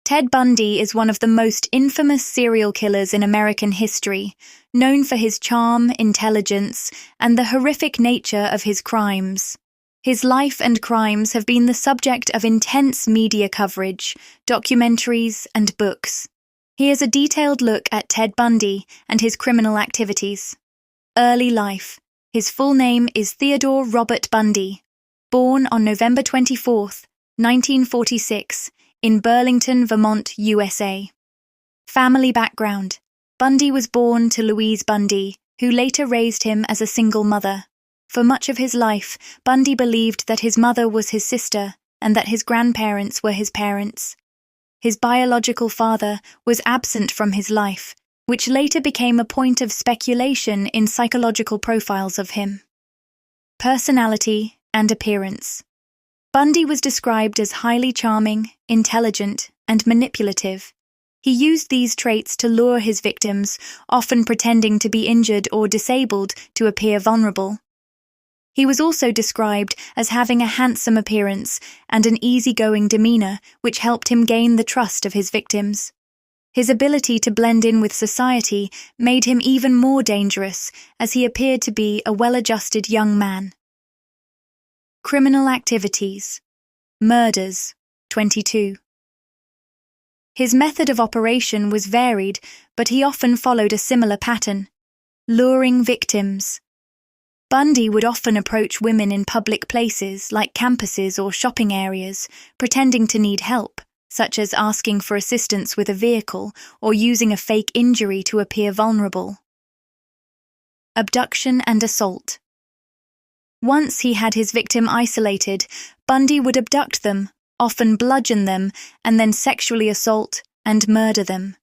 Ted Bundy is one of the most infamous serial killers in American history, known for his charm, intelligence, and the horrific nature of his crimes. His life and crimes have been the subject of intense media coverage, documentaries, and books. Here's a detailed look at Ted Bundy and his criminal activities. Early life. His full name is Theodore Robert Bundy. Born on November 24, 1946, in Burlington, Vermont, USA. Family background. Bundy was born to Louise Bundy, who later raised him as a single mother. For much of his life, Bundy believed that his mother was his sister and that his grandparents were his parents. His biological father was absent from his life, which later became a point of speculation in psychological profiles of him. Personality and appearance. Bundy was described as highly charming, intelligent, and manipulative. He used these traits to lure his victims, often pretending to be injured or disabled to appear vulnerable. He was also described as having a handsome appearance and an easygoing demeanor, which helped him gain the trust of his victims. His ability to blend in with society made him even more dangerous, as he appeared to be a well-adjusted young man. Criminal activities. Murders, 22. His method of operation was varied, but he often followed a similar pattern. Luring victims. Bundy would often approach women in public places like campuses or shopping areas, pretending to need help, such as asking for assistance with a vehicle or using a fake injury to appear vulnerable. Abduction and assault. Once he had his victim isolated, Bundy would abduct them, often bludgeon them, and then sexually assault and murder them.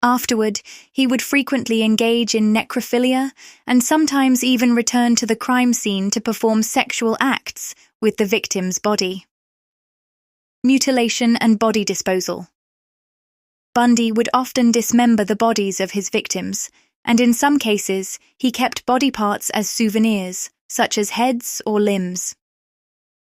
Afterward, he would frequently engage in necrophilia and sometimes even return to the crime scene to perform sexual acts with the victim's body. Mutilation and body disposal. Bundy would often dismember the bodies of his victims, and in some cases, he kept body parts as souvenirs, such as heads or limbs.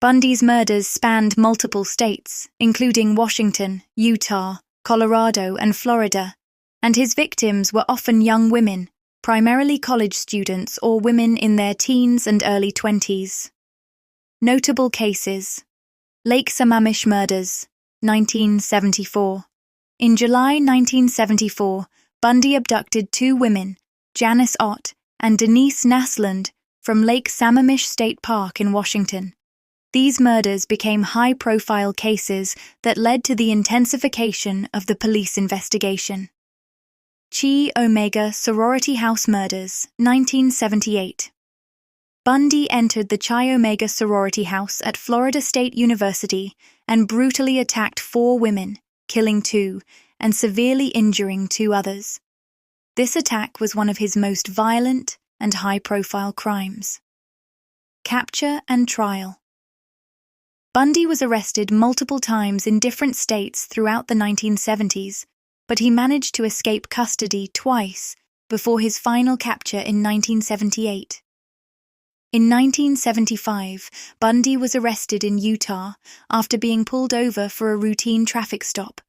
Bundy's murders spanned multiple states, including Washington, Utah, Colorado, and Florida, and his victims were often young women, primarily college students or women in their teens and early 20s. Notable cases. Lake Sammamish murders, 1974. In July 1974, Bundy abducted two women, Janice Ott and Denise Naslund, from Lake Sammamish State Park in Washington. These murders became high-profile cases that led to the intensification of the police investigation. Chi Omega Sorority House murders, 1978. Bundy entered the Chi Omega sorority house at Florida State University and brutally attacked 4 women, killing 2, and severely injuring 2 others. This attack was one of his most violent and high-profile crimes. Capture and trial. Bundy was arrested multiple times in different states throughout the 1970s, but he managed to escape custody twice before his final capture in 1978. In 1975, Bundy was arrested in Utah after being pulled over for a routine traffic stop.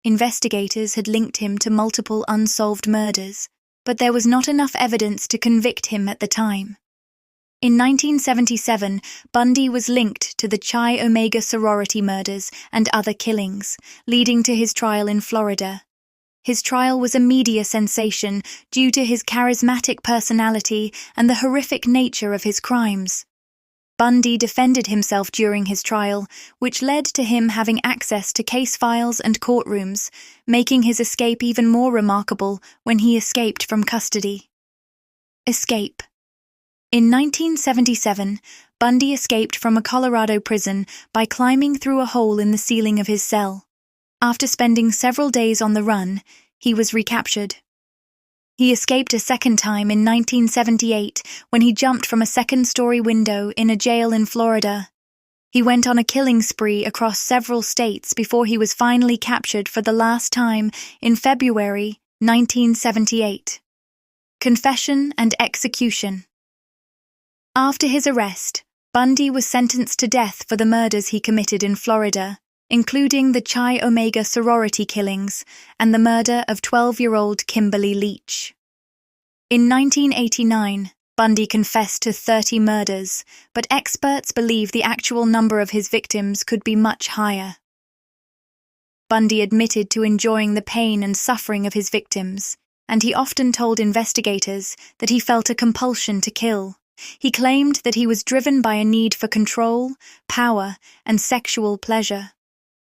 Investigators had linked him to multiple unsolved murders, but there was not enough evidence to convict him at the time. In 1977, Bundy was linked to the Chi Omega sorority murders and other killings, leading to his trial in Florida. His trial was a media sensation due to his charismatic personality and the horrific nature of his crimes. Bundy defended himself during his trial, which led to him having access to case files and courtrooms, making his escape even more remarkable when he escaped from custody. Escape. In 1977, Bundy escaped from a Colorado prison by climbing through a hole in the ceiling of his cell. After spending several days on the run, he was recaptured. He escaped a second time in 1978 when he jumped from a second-story window in a jail in Florida. He went on a killing spree across several states before he was finally captured for the last time in February 1978. Confession and execution. After his arrest, Bundy was sentenced to death for the murders he committed in Florida, including the Chi Omega sorority killings and the murder of 12-year-old Kimberly Leach. In 1989, Bundy confessed to 30 murders, but experts believe the actual number of his victims could be much higher. Bundy admitted to enjoying the pain and suffering of his victims, and he often told investigators that he felt a compulsion to kill. He claimed that he was driven by a need for control, power, and sexual pleasure.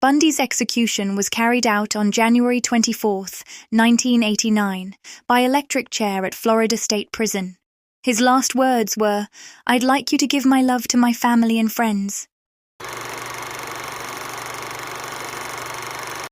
Bundy's execution was carried out on January 24, 1989, by electric chair at Florida State Prison. His last words were, "I'd like you to give my love to my family and friends."